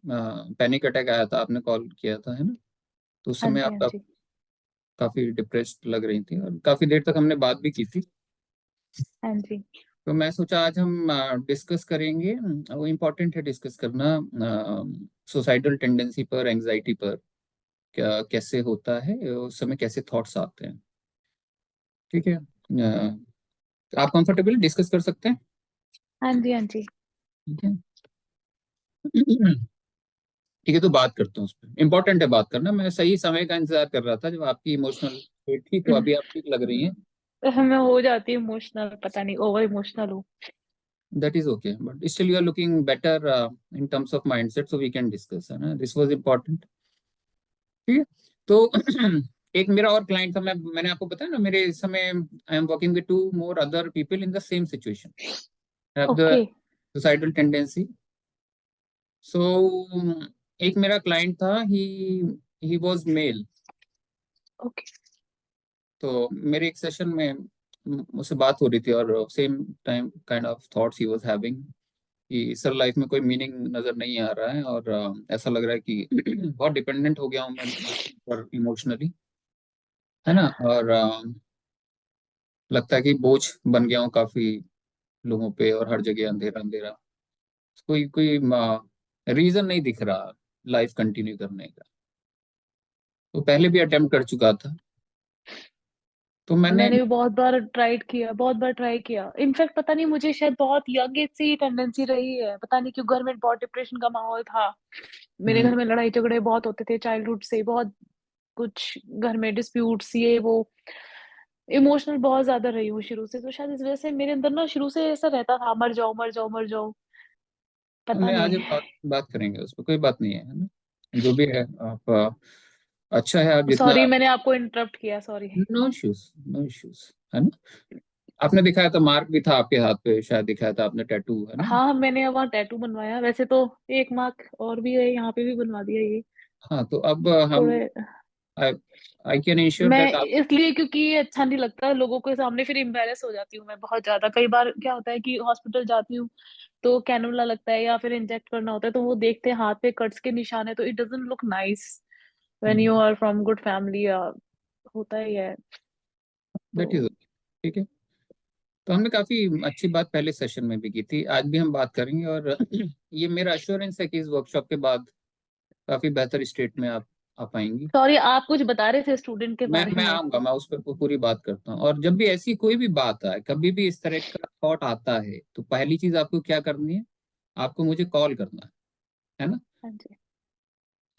Panic attack आया था, आपने कॉल किया था, है ना? तो उस हाँ समय जी, आप हाँ जी। काफी डिप्रेस्ड लग रही थी और काफी देर तक हमने बात भी की थी। हाँ जी। तो मैं सोचा आज हम डिस्कस करेंगे, वो इम्पोर्टेंट है डिस्कस करना, सुसाइडल टेंडेंसी पर, एंजाइटी पर, क्या कैसे होता है, उस समय कैसे थॉट्स आते हैं। ठीक है, आप कंफर्टेबली डिस्कस कर सकते हैं? हाँ जी, हाँ जी। ठीक है। ठीक है, तो बात करते हैं उस पर। इम्पोर्टेंट है बात करना, मैं सही समय का इंतजार कर रहा था जब आपकी इमोशनल थी, तो अभी आप ठीक लग रही हैं। मैं हो जाती हूँ इमोशनल, पता नहीं ओवर इमोशनल हूँ। That is okay, but still you are looking better in terms of mindset, so we can discuss, है ना? This was important. ठीक है। तो एक मेरा और क्लाइंट था, मैंने आपको बताया ना, मेरे इस समय I am working with 2 more other people in the same situation, have the okay. Suicidal tendency. So एक मेरा क्लाइंट था, ही वाज मेल। ओके। तो मेरे एक सेशन में मुझसे बात हो रही थी और same time kind of thoughts he was having कि सर लाइफ में कोई मीनिंग नजर नहीं आ रहा है और ऐसा लग रहा है कि बहुत डिपेंडेंट हो गया हूँ मैं पर इमोशनली, है ना? और लगता है कि बोझ बन गया हूँ काफी लोगों पे और हर जगह अंधेरा अंधेरा, कोई कोई रीजन नहीं दिख रहा लाइफ कंटिन्यू करने का। तो पहले भी अटेम्प्ट कर चुका था, तो मैंने। मैंने भी बहुत बार ट्राई किया, बहुत बार ट्राई किया। इनफैक्ट पता नहीं, मुझे शायद बहुत यंग एज से ही टेंडेंसी रही है, पता नहीं क्यों। घर में बहुत डिप्रेशन का माहौल था। मेरे हम्म, घर में लड़ाई झगड़े बहुत होते थे चाइल्डहुड से, बहुत कुछ घर में डिस्प्यूट्स, ये वो। इमोशनल बहुत ज्यादा रही हूँ शुरू से, तो शायद इस वजह से मेरे अंदर ना शुरू से ऐसा रहता था, मर जाओ मर जाओ मर जाओ। पता हमने आज नहीं। बात करेंगे उस पर, कोई बात नहीं है ना? जो भी है आप अच्छा है आप जितना। सॉरी, मैंने आपको इंटरप्ट किया, sorry. No issues, no issues, है ना? आपने दिखाया था, मार्क भी था आपके हाथ पे, शायद दिखाया था आपने, टैटू, है ना? हाँ, मैंने वहाँ टैटू बनवाया वैसे तो। एक मार्क और भी है, यहाँ पे भी बनवा दिया ये। हाँ, तो अब हम, थोड़े। आई आई कैन इंश्योर मैं दैट आप। इसलिए क्योंकि ये अच्छा नहीं लगता लोगों के सामने, फिर एम्बेरस हो जाती हूँ मैं बहुत ज्यादा। कई बार क्या होता है कि हॉस्पिटल जाती हूँ तो कैनुला लगता है या फिर इंजेक्ट करना होता है, तो वो देखते हैं हाथ पे कट्स के निशान है, तो it doesn't look nice when you are from good family. होता ही है। दैट तो इज, ठीक है। तो हमने काफी अच्छी बात पहले सेशन में भी की थी, आज भी हम बात करेंगे और ये मेरा अश्योरेंस है कि इस वर्कशॉप के बाद काफी बेहतर स्टेट में आप आ पाएंगी। सॉरी, आप कुछ बता रहे थे स्टूडेंट के बारे मैं में। आऊंगा, मैं उस पर पूरी बात करता हूँ। और जब भी ऐसी कोई भी बात आए, कभी भी इस तरह का थॉट आता है, तो पहली चीज आपको क्या करनी है? आपको मुझे कॉल करना है ना? हाँ जी।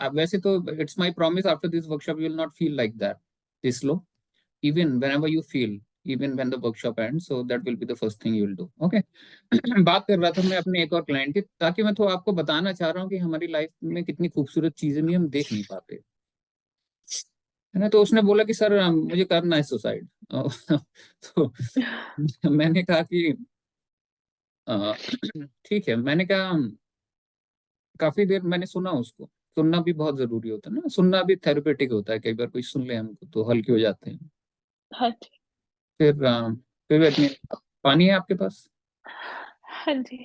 अब वैसे तो it's my promise, after this workshop you will not feel like that, this low, even whenever you feel, even when the workshop ends, so that will be the first thing you will do, okay? बात कर रहा था मैं अपने एक और client की, ताकि मैं तो आपको बताना चाह रहा हूँ कि हमारी लाइफ में कितनी खूबसूरत चीजें भी हम देख नहीं पाते, है ना? तो उसने बोला कि सर मुझे करना है सुसाइड। तो मैंने कहा कि अ, ठीक है। मैंने कहा, काफी देर मैंने सुना उसको। सुनना भी बहुत जरूरी होता है ना, सुनना भी थेरेपेटिक होता है, कई बार कोई सुन ले हमको तो हल्के हो जाते हैं। हाँ जी। फिर फिर इतनी, पानी है आपके पास? हाँ जी।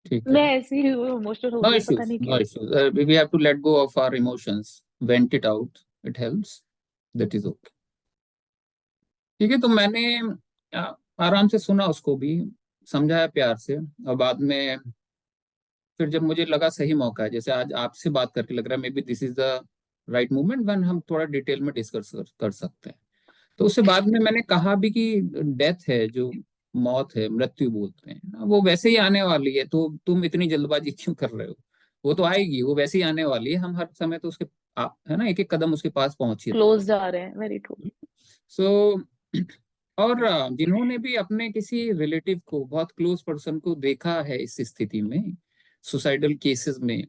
ठीक है। मैं ऐसी ही इमोशनल हो No गई, पता issues, नहीं no क्यों। issues. We have to let go of our emotions, vent it out. It helps. That is okay. ठीक है, तो मैंने आ, आराम से सुना उसको भी, समझाया प्यार से, और बाद में फिर जब मुझे लगा सही मौका है, जैसे आज आपसे बात करके लग रहा है, may be this is the right moment when हम थोड़ा डिटेल में डिस्कस कर सकते हैं। तो उससे बाद में मैंने कहा भी कि डेथ है, जो मौत है, मृत्यु बोलते हैं ना, वो वैसे ही आने वाली है, तो तुम इतनी जल्दबाजी क्यों कर रहे हो? वो तो आएगी, वो वैसे ही आने वाली है, हम हर समय तो उसके है ना, एक एक कदम उसके पास पहुंच ही रहे क्लोज जा रहे हैं, वेरी ट्रू। हैं। सो और जिन्होंने भी अपने किसी रिलेटिव को, बहुत क्लोज पर्सन को देखा है इस स्थिति में, सुसाइडल केसेस में,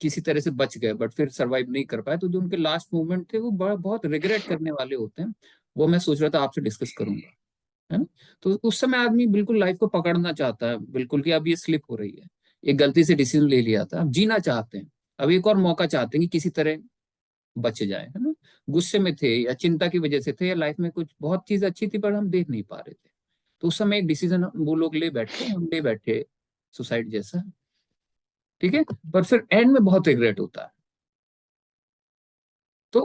किसी तरह से बच गए बट फिर सरवाइव नहीं कर पाए, तो जो उनके लास्ट मोमेंट थे वो बहुत रिग्रेट करने वाले होते हैं। वो मैं सोच रहा था आपसे डिस्कस करूंगा, है ना? तो उस समय आदमी बिल्कुल लाइफ को पकड़ना चाहता है, बिल्कुल कि अब ये स्लिप हो रही है, एक गलती से डिसीजन ले लिया था, अब जीना चाहते हैं, अब एक और मौका चाहते हैं कि किसी तरह बच जाए, है ना? गुस्से में थे या चिंता की वजह से थे, या लाइफ में कुछ बहुत चीज अच्छी थी पर हम देख नहीं पा रहे थे, तो उस समय एक डिसीजन वो लोग ले बैठे, हम ले बैठे, सुसाइड जैसा। ठीक है, पर फिर एंड में बहुत रिग्रेट होता है। तो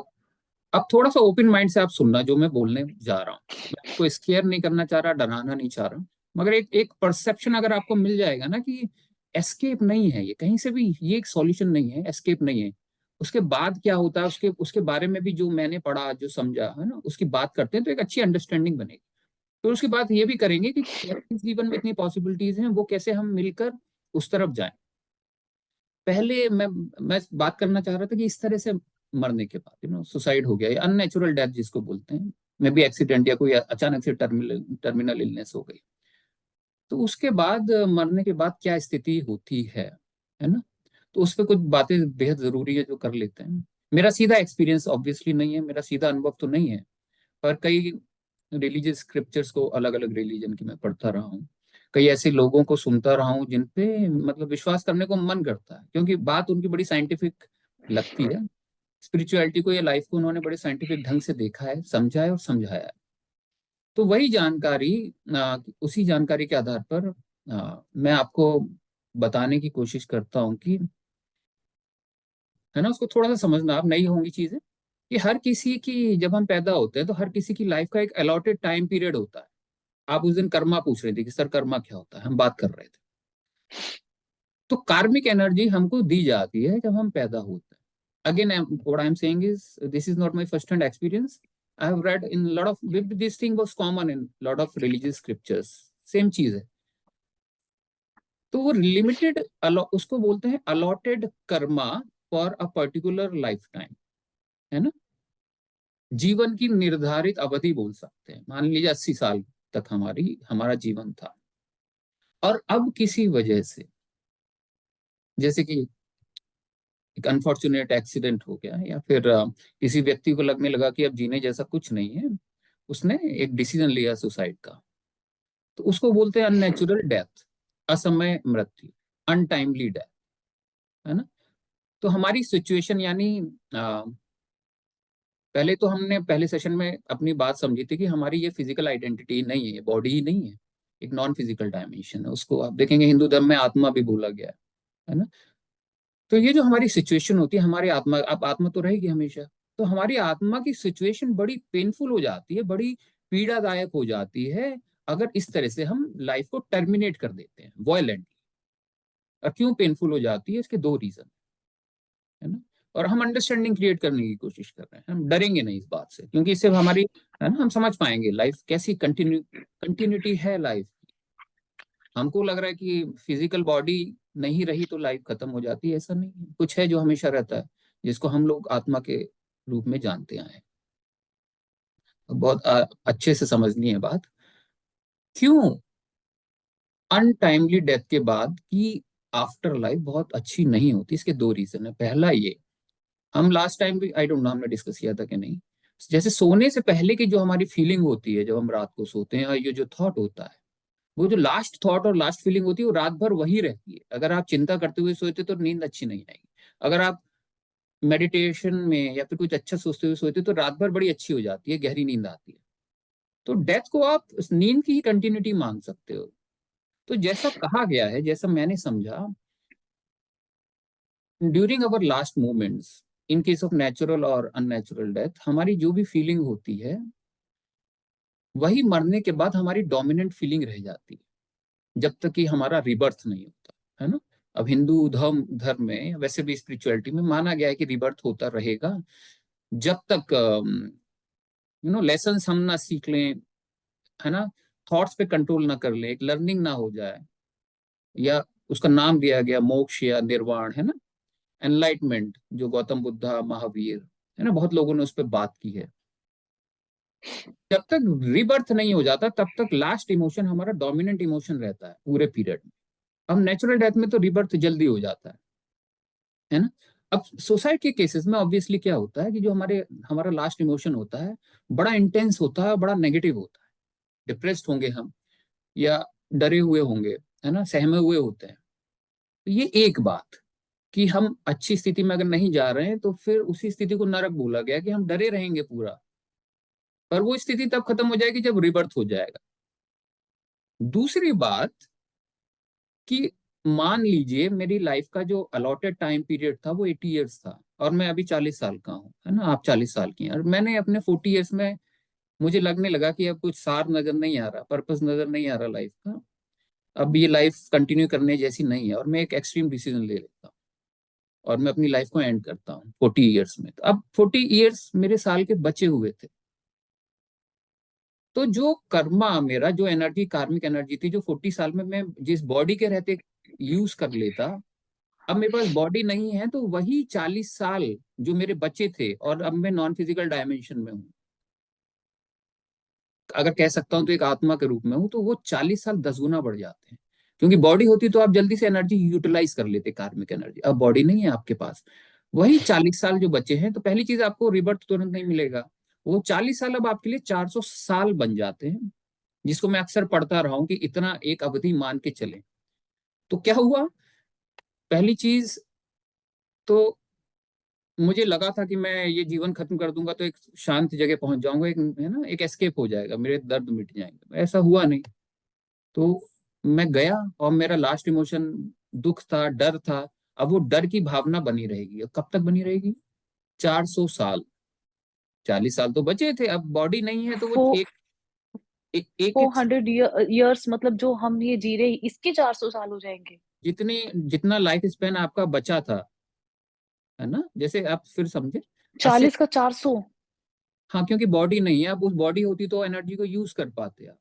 अब थोड़ा सा ओपन माइंड से आप सुनना जो मैं बोलने जा रहा हूँ। मैं आपको स्केयर नहीं करना चाह रहा, डराना नहीं चाह रहा, मगर एक एक परसेप्शन अगर आपको मिल जाएगा ना कि एस्केप नहीं है ये कहीं से भी, ये एक सॉल्यूशन नहीं है, एस्केप नहीं है, उसके बाद क्या होता है, उसके उसके बारे में भी जो मैंने पढ़ा जो समझा है ना, उसकी बात करते हैं तो एक अच्छी अंडरस्टैंडिंग बनेगी। फिर उसकी बात ये भी करेंगे कि इस जीवन में इतनी पॉसिबिलिटीज हैं, वो कैसे हम मिलकर उस तरफ जाएं। पहले मैं बात करना चाह रहा था कि इस तरह से मरने के बाद सुसाइड हो गया या अननेचुरल डेथ जिसको बोलते हैं, मे बी एक्सीडेंट या कोई अचानक से टर्मिनल टर्मिनल इलनेस हो गई, तो उसके बाद मरने के बाद क्या स्थिति होती है ना। तो उस पर कुछ बातें बेहद जरूरी है जो कर लेते हैं। मेरा सीधा एक्सपीरियंस ऑब्वियसली नहीं है, मेरा सीधा अनुभव तो नहीं है, पर कई रिलीजियस स्क्रिप्चर्स को अलग अलग रिलीजन की मैं पढ़ता रहा हूँ, कई ऐसे लोगों को सुनता रहा हूँ जिन पे मतलब विश्वास करने को मन करता है, क्योंकि बात उनकी बड़ी साइंटिफिक लगती है। स्पिरिचुअलिटी को या लाइफ को उन्होंने बड़े साइंटिफिक ढंग से देखा है, समझा है और समझाया है। तो वही जानकारी, उसी जानकारी के आधार पर मैं आपको बताने की कोशिश करता हूँ कि है ना, उसको थोड़ा सा समझना, आप नहीं होंगी चीजें कि हर किसी की, जब हम पैदा होते हैं तो हर किसी की लाइफ का एक अलॉटेड टाइम पीरियड होता है। आप उस दिन कर्मा पूछ रहे थे कि सर कर्मा क्या होता है, हम बात कर रहे थे। तो कार्मिक एनर्जी हमको दी जाती है जब हम पैदा होते हैं। Again what I am saying is this is not my first hand experience, I have read in lot of, this thing was common in lot of religious scriptures, same चीज है। तो वो लिमिटेड, उसको बोलते हैं allotted Karma for a particular life time, है ना। जीवन की निर्धारित अवधि बोल सकते हैं, मान लीजिए 80 साल तक हमारा जीवन था, और अब किसी वजह से, जैसे कि एक अनफॉर्चुनेट एक्सीडेंट हो गया, या फिर किसी व्यक्ति को लगने लगा कि अब जीने जैसा कुछ नहीं है, उसने एक डिसीजन लिया सुसाइड का, तो उसको बोलते हैं अननेचुरल डेथ, असमय मृत्यु, अनटाइमली डेथ, है ना। तो हमारी सिचुएशन यानी पहले तो हमने पहले सेशन में अपनी बात समझी थी कि हमारी ये फिजिकल आइडेंटिटी नहीं है, बॉडी ही नहीं है, एक नॉन फिजिकल डायमेंशन है, उसको आप देखेंगे हिंदू धर्म में आत्मा भी बोला गया है ना। तो ये जो हमारी सिचुएशन होती है, हमारी आत्मा, अब आत्मा तो रहेगी हमेशा, तो हमारी आत्मा की सिचुएशन बड़ी पेनफुल हो जाती है, बड़ी पीड़ादायक हो जाती है, अगर इस तरह से हम लाइफ को टर्मिनेट कर देते हैं वॉयलेंटली। और क्यों पेनफुल हो जाती है, इसके दो रीजन है ना। और हम अंडरस्टैंडिंग क्रिएट करने की कोशिश कर रहे हैं, हम डरेंगे नहीं इस बात से, क्योंकि इससे हमारी, है ना, हम समझ पाएंगे लाइफ कैसी कंटिन्यूटी है लाइफ। हमको लग रहा है कि फिजिकल बॉडी नहीं रही तो लाइफ खत्म हो जाती है, ऐसा नहीं है, कुछ है जो हमेशा रहता है, जिसको हम लोग आत्मा के रूप में जानते आए हैं। बहुत अच्छे से समझनी है बात। क्यों अनटाइमली डेथ के बाद की आफ्टर लाइफ बहुत अच्छी नहीं होती, इसके दो रीजन है। पहला ये, हम लास्ट टाइम भी, आई डोंट नो हमने डिस्कस किया था कि नहीं, जैसे सोने से पहले की जो हमारी फीलिंग होती है जब हम रात को सोते हैं, और ये जो थॉट होता है, वो जो लास्ट थॉट और लास्ट फीलिंग होती है वो रात भर वही रहती है। अगर आप चिंता करते हुए सोते तो नींद अच्छी नहीं आएगी, अगर आप मेडिटेशन में या फिर कुछ अच्छा सोचते हुए सोते तो रात भर बड़ी अच्छी हो जाती है, गहरी नींद आती है। तो डेथ को आप नींद की ही कंटिन्यूटी मान सकते हो। तो जैसा कहा गया है, जैसा मैंने समझा, during our last moments, in case of natural और अननेचुरल डेथ, हमारी जो भी फीलिंग होती है वही मरने के बाद हमारी डोमिनेंट फीलिंग रह जाती है, जब तक कि हमारा रिबर्थ नहीं होता, है ना। अब हिंदू धर्म में, वैसे भी स्पिरिचुअलिटी में माना गया है कि रिबर्थ होता रहेगा, जब तक लेसन हम ना सीख लें, है ना, थॉट्स पे कंट्रोल ना कर लें, एक लर्निंग ना हो जाए, या उसका नाम दिया गया मोक्ष या निर्वाण, है ना, एनलाइटमेंट, जो गौतम बुद्धा, महावीर, है ना, बहुत लोगों ने उस पर बात की है। जब तक रिबर्थ नहीं हो जाता तब तक लास्ट इमोशन हमारा डोमिनेंट इमोशन रहता है पूरे पीरियड में। अब नेचुरल डेथ में तो रिबर्थ जल्दी हो जाता है ना। अब सुसाइड के केसेस में ऑब्वियसली क्या होता है कि जो हमारा लास्ट इमोशन होता है बड़ा इंटेंस होता है, बड़ा नेगेटिव होता है, डिप्रेस्ड होंगे हम, या डरे हुए होंगे, है ना, सहमे हुए होते हैं। तो ये एक बात कि हम अच्छी स्थिति में अगर नहीं जा रहे हैं तो फिर उसी स्थिति को नरक बोला गया कि हम डरे रहेंगे पूरा, पर वो स्थिति तब खत्म हो जाएगी जब रिबर्थ हो जाएगा। दूसरी बात कि मान लीजिए मेरी लाइफ का जो अलॉटेड टाइम पीरियड था वो 80 ईयर्स था, और मैं अभी 40 साल का हूँ, है ना, आप 40 साल की हैं, और मैंने अपने 40 ईयर्स में मुझे लगने लगा कि अब कुछ सार नजर नहीं आ रहा, पर्पस नजर नहीं आ रहा लाइफ का, अब ये लाइफ कंटिन्यू करने जैसी नहीं है, और मैं एक एक्सट्रीम डिसीजन ले लेता हूँ और मैं अपनी लाइफ को एंड करता हूँ 40 ईयर्स में। तो अब 40 ईयर्स मेरे साल के बचे हुए थे, तो जो कर्मा मेरा, जो एनर्जी, कार्मिक एनर्जी थी, जो 40 साल में मैं जिस बॉडी के रहते यूज कर लेता, अब मेरे पास बॉडी नहीं है, तो वही 40 साल जो मेरे बचे थे, और अब मैं नॉन फिजिकल डायमेंशन में हूँ, अगर कह सकता हूँ तो एक आत्मा के रूप में हूँ, तो वो 40 साल 10 गुना बढ़ जाते हैं। क्योंकि बॉडी होती तो आप जल्दी से एनर्जी यूटिलाइज कर लेते, कार्मिक एनर्जी, अब बॉडी नहीं है आपके पास, वही 40 साल जो बचे हैं, तो पहली चीज आपको रिबर्थ तुरंत नहीं मिलेगा, वो 40 साल अब आपके लिए 400 साल बन जाते हैं, जिसको मैं अक्सर पढ़ता रहा हूं कि इतना एक अवधि मान के चले। तो क्या हुआ, पहली चीज तो मुझे लगा था कि मैं ये जीवन खत्म कर दूंगा तो एक शांत जगह पहुंच जाऊंगा, एक, है ना, एक एस्केप हो जाएगा, मेरे दर्द मिट जाएंगे, ऐसा हुआ नहीं। तो मैं गया, और मेरा लास्ट इमोशन दुख था, डर था। अब वो डर की भावना बनी रहेगी, अब कब तक बनी रहेगी, 400 साल। 40 साल तो बचे थे, अब बॉडी नहीं है, तो वो फोर एक 400 ईयर्स मतलब जो हम ये जी रहे हैं, इसके 400 साल हो जाएंगे? जितनी जितना लाइफ स्पेन आपका बचा था, है ना, जैसे आप फिर समझे, 80। 40 का 400? हाँ, क्योंकि बॉडी नहीं है, अब उस बॉडी होती तो एनर्जी को यूज कर पाते आप,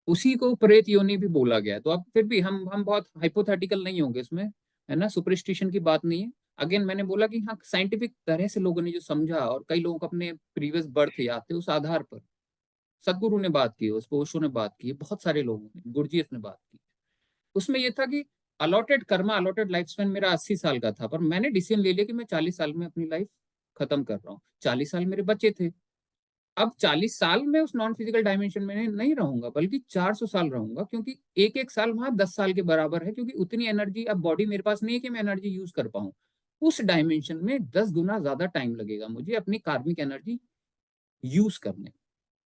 उसी को प्रेत योनि भी बोला गया है। तो अब फिर भी हम बहुत हाइपोथेटिकल नहीं होंगे इसमें, है ना, सुपरस्टिशन की बात नहीं है। अगेन मैंने बोला कि हाँ, साइंटिफिक तरह से लोगों ने जो समझा, और कई लोगों को अपने प्रीवियस बर्थ याद थे, उस आधार पर सदगुरु ने बात की, उस ओशो ने बात की, बहुत सारे लोगों ने, गुरजीएफ ने बात की। उसमें यह था कि allotted Karma, allotted life span मेरा 80 साल का था, पर मैंने डिसीजन ले लिया कि मैं 40 साल में अपनी लाइफ खत्म कर रहा हूँ, 40 साल मेरे बच्चे थे। अब 40 साल में उस नॉन फिजिकल डायमेंशन में नहीं रहूंगा, बल्कि 400 साल रहूंगा, क्योंकि एक एक साल वहां 10 साल के बराबर है, क्योंकि उतनी एनर्जी अब बॉडी मेरे पास नहीं है कि मैं एनर्जी यूज कर पाऊं। उस डायमेंशन में 10 गुना ज्यादा टाइम लगेगा मुझे अपनी कार्मिक एनर्जी यूज करने।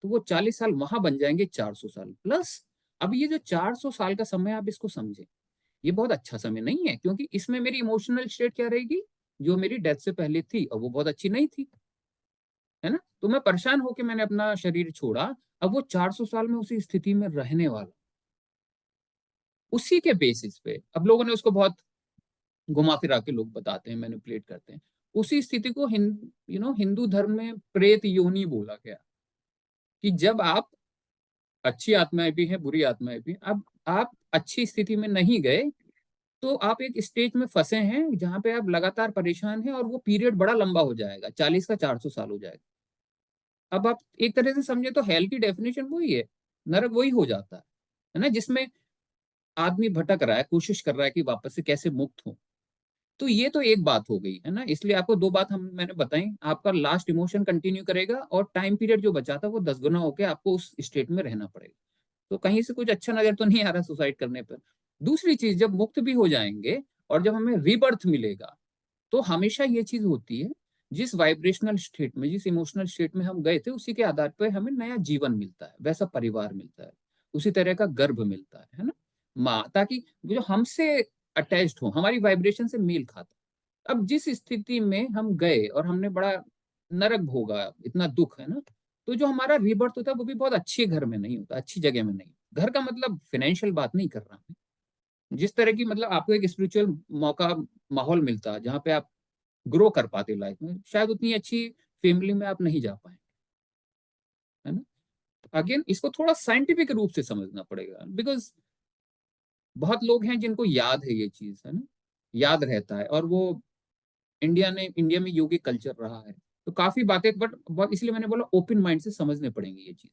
तो वो 40 साल वहां बन जाएंगे 400 साल प्लस। अब ये जो 400 साल का समय, आप इसको समझे, ये बहुत अच्छा समय नहीं है, क्योंकि इसमें मेरी इमोशनल स्टेट क्या रहेगी, जो मेरी डेथ से पहले थी, और वो बहुत अच्छी नहीं थी, है ना। तो मैं परेशान होकर मैंने अपना शरीर छोड़ा, अब वो 400 साल में उसी स्थिति में रहने वाला, उसी के बेसिस पे अब लोगों ने उसको बहुत घुमा फिरा के लोग बताते हैं, मैनिपुलेट करते हैं। उसी स्थिति को हिंदू धर्म में प्रेत योनि बोला गया, कि जब आप, अच्छी आत्माएं भी हैं, बुरी आत्माएं भी, अब आप अच्छी स्थिति में नहीं गए, तो आप एक स्टेज में फंसे हैं जहां पे आप लगातार परेशान हैं, और वो पीरियड बड़ा लंबा हो जाएगा, 40 का 400 साल हो जाएगा। अब आप एक तरह से समझे तो हेल की डेफिनेशन वही है, नरक वही हो जाता है ना, जिसमें आदमी भटक रहा है, कोशिश कर रहा है कि वापस से कैसे मुक्त हो। तो ये तो एक बात हो गई, है ना, इसलिए आपको दो बात मैंने बताई, आपका लास्ट इमोशन कंटिन्यू करेगा, और टाइम पीरियड जो बचा था वो 10 गुना होकर आपको उस स्टेट में रहना पड़ेगा। तो कहीं से कुछ अच्छा नजर तो नहीं आ रहा सुसाइड करने पर। दूसरी चीज, जब मुक्त भी हो जाएंगे और जब हमें रीबर्थ मिलेगा, तो हमेशा ये चीज होती है, जिस वाइब्रेशनल स्टेट में, जिस इमोशनल स्टेट में हम गए थे, उसी के आधार पर हमें नया जीवन मिलता है, वैसा परिवार मिलता है, उसी तरह का गर्भ मिलता है ना, माँ, ताकि जो हमसे अटैच्ड हो, हमारी वाइब्रेशन से मेल खाता है। अब जिस स्थिति में हम गए और हमने बड़ा नरक भोगा, इतना दुख, है ना, तो जो हमारा रीबर्थ होता है वो भी बहुत अच्छे घर में नहीं होता, अच्छी जगह में नहीं। घर का मतलब फाइनेंशियल बात नहीं कर रहा मैं, जिस तरह की, मतलब आपको एक स्पिरिचुअल मौका, माहौल मिलता है जहाँ पे आप ग्रो कर पाते लाइफ में, शायद उतनी अच्छी फैमिली में आप नहीं जा पाए, है ना। अगेन इसको थोड़ा साइंटिफिक रूप से समझना पड़ेगा, बिकॉज बहुत लोग हैं जिनको याद है ये चीज, है ना, याद रहता है, और वो इंडिया में योगिक कल्चर रहा है, तो काफी बातें, बट बहुत, इसलिए मैंने बोला ओपन माइंड से समझने पड़ेंगे ये चीज,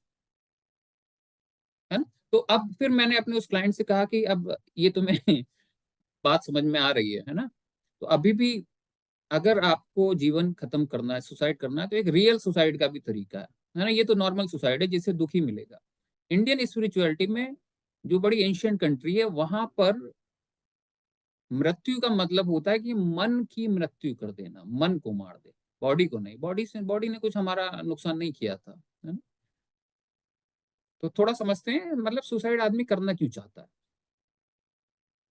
है ना। तो अब फिर मैंने अपने उस क्लाइंट से कहा कि अब ये तुम्हें बात समझ में आ रही है ना, तो अभी भी अगर आपको जीवन खत्म करना है, सुसाइड करना है, तो एक रियल सुसाइड का भी तरीका है ना, ये तो नॉर्मल सुसाइड है जिससे दुख ही मिलेगा। इंडियन स्पिरिचुअलिटी में, जो बड़ी एंशियंट कंट्री है, वहां पर मृत्यु का मतलब होता है कि मन की मृत्यु कर देना, मन को मार दे, बॉडी को नहीं, बॉडी ने कुछ हमारा नुकसान नहीं किया था, है ना। तो थोड़ा समझते हैं, मतलब सुसाइड आदमी करना क्यों चाहता है।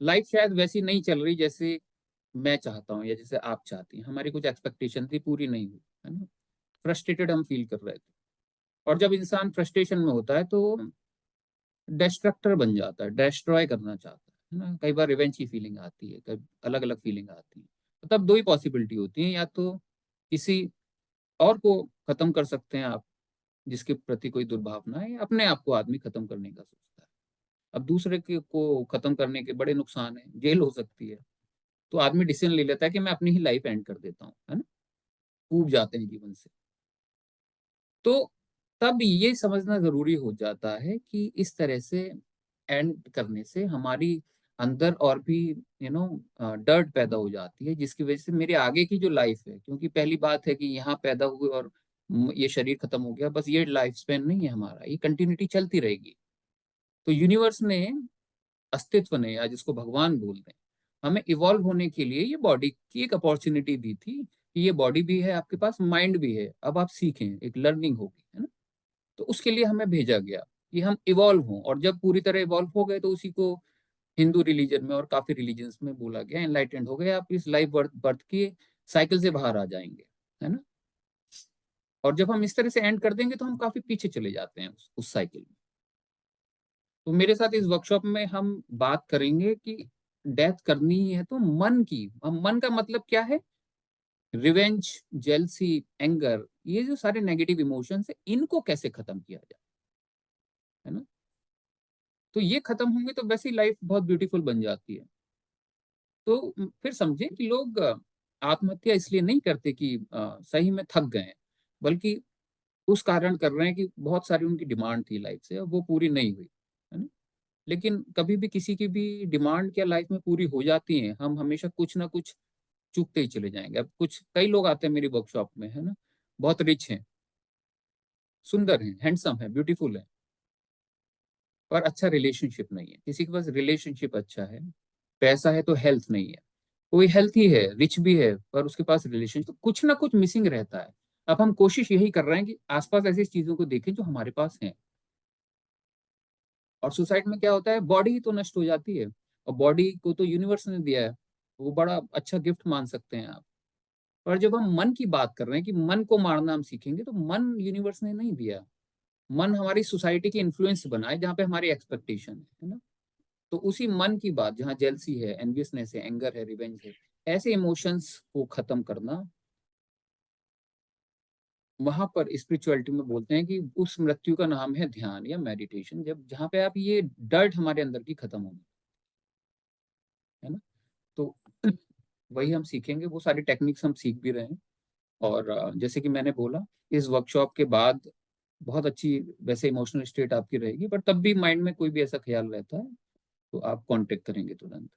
लाइफ शायद वैसी नहीं चल रही जैसे मैं चाहता हूँ या जैसे आप चाहती हैं, हमारी कुछ एक्सपेक्टेशन थी, पूरी नहीं हुई, है ना। फ्रस्ट्रेटेड हम फील कर रहे थे। और जब इंसान फ्रस्ट्रेशन में होता है तो डिस्ट्रक्टर बन जाता है, डिस्ट्रॉय करना चाहता है ना। कई बार रिवेंज की फीलिंग आती है, कई अलग अलग फीलिंग आती है। तो तब दो ही पॉसिबिलिटी होती है, या तो किसी और को खत्म कर सकते हैं आप जिसके प्रति कोई दुर्भावना है, या अपने आप को आदमी खत्म करने का सोचता है। अब दूसरे के को खत्म करने के बड़े नुकसान है, जेल हो सकती है। तो आदमी डिसीजन ले लेता है कि मैं अपनी ही लाइफ एंड कर देता हूँ, है ना। ऊब जाते हैं जीवन से। तो तब ये समझना जरूरी हो जाता है कि इस तरह से एंड करने से हमारी अंदर और भी डर्ट पैदा हो जाती है, जिसकी वजह से मेरे आगे की जो लाइफ है, क्योंकि पहली बात है कि यहाँ पैदा हुए और ये शरीर खत्म हो गया, बस ये लाइफ स्पेन नहीं है हमारा, ये कंटिन्यूटी चलती रहेगी। तो यूनिवर्स ने, अस्तित्व ने, या जिसको भगवान बोल दें, हमें इवॉल्व होने के लिए ये बॉडी की एक अपॉर्चुनिटी दी थी कि ये बॉडी भी है आपके पास, माइंड भी है, अब आप सीखें, एक लर्निंग होगी, है ना। तो उसके लिए हमें भेजा गया कि हम इवॉल्व हों, और जब पूरी तरह इवॉल्व हो गए तो उसी को हिंदू रिलीजन में और काफी रिलीजन्स में बोला गया, एनलाइटेंड हो गए आप, इस लाइफ बर्थ बर्थ की साइकिल से बाहर आ जाएंगे, है ना। और जब हम इस तरह से एंड कर देंगे तो हम काफी पीछे चले जाते हैं उस साइकिल में। तो मेरे साथ इस वर्कशॉप में हम बात करेंगे कि डेथ करनी ही है तो मन की, अब मन का मतलब क्या है, रिवेंज, जेलसी, एंगर, ये जो सारे नेगेटिव इमोशंस है, इनको कैसे खत्म किया जाए, है ना। तो ये खत्म होंगे तो वैसी लाइफ बहुत ब्यूटीफुल बन जाती है। तो फिर समझे कि लोग आत्महत्या इसलिए नहीं करते कि सही में थक गए हैं, बल्कि उस कारण कर रहे हैं कि बहुत सारी उनकी डिमांड थी लाइफ से, वो पूरी नहीं हुई, है ना। लेकिन कभी भी किसी की भी डिमांड क्या लाइफ में पूरी हो जाती है, हम हमेशा कुछ ना कुछ चूकते ही चले जाएंगे। अब कुछ कई लोग आते हैं मेरी वर्कशॉप में, है ना, बहुत रिच हैं, सुंदर हैं, हैंडसम है, ब्यूटीफुल है, पर अच्छा रिलेशनशिप नहीं है। किसी के पास रिलेशनशिप अच्छा है, पैसा है तो हेल्थ नहीं है। कोई हेल्थी है, रिच भी है, पर उसके पास रिलेशनशिप, तो कुछ ना कुछ मिसिंग रहता है। अब हम कोशिश यही कर रहे हैं कि आसपास ऐसी चीजों को देखें जो हमारे पास हैं। और सुसाइड में क्या होता है, बॉडी ही तो नष्ट हो जाती है, और बॉडी को तो यूनिवर्स ने दिया है, वो बड़ा अच्छा गिफ्ट मान सकते हैं आप। पर जब हम मन की बात कर रहे हैं कि मन को मारना हम सीखेंगे, तो मन यूनिवर्स ने नहीं दिया। मन हमारी सोसाइटी के इन्फ्लुएंस बना है, जहाँ पे हमारी एक्सपेक्टेशन है ना। तो उसी मन की बात, जहाँ जेलसी है, एनवियसनेस है, एंगर है, रिवेंज है, ऐसे इमोशंस को खत्म करना, वहां पर स्पिरिचुअलिटी में बोलते हैं कि उस मृत्यु का नाम है ध्यान या मेडिटेशन, जब जहाँ पे आप ये डर्ट हमारे अंदर की खत्म होगी, है ना। तो वही हम सीखेंगे, वो सारी टेक्निक्स हम सीख भी रहे हैं। और जैसे कि मैंने बोला, इस वर्कशॉप के बाद बहुत अच्छी वैसे इमोशनल स्टेट आपकी रहेगी, पर तब भी माइंड में कोई भी ऐसा ख्याल रहता है तो आप कांटेक्ट करेंगे तुरंत।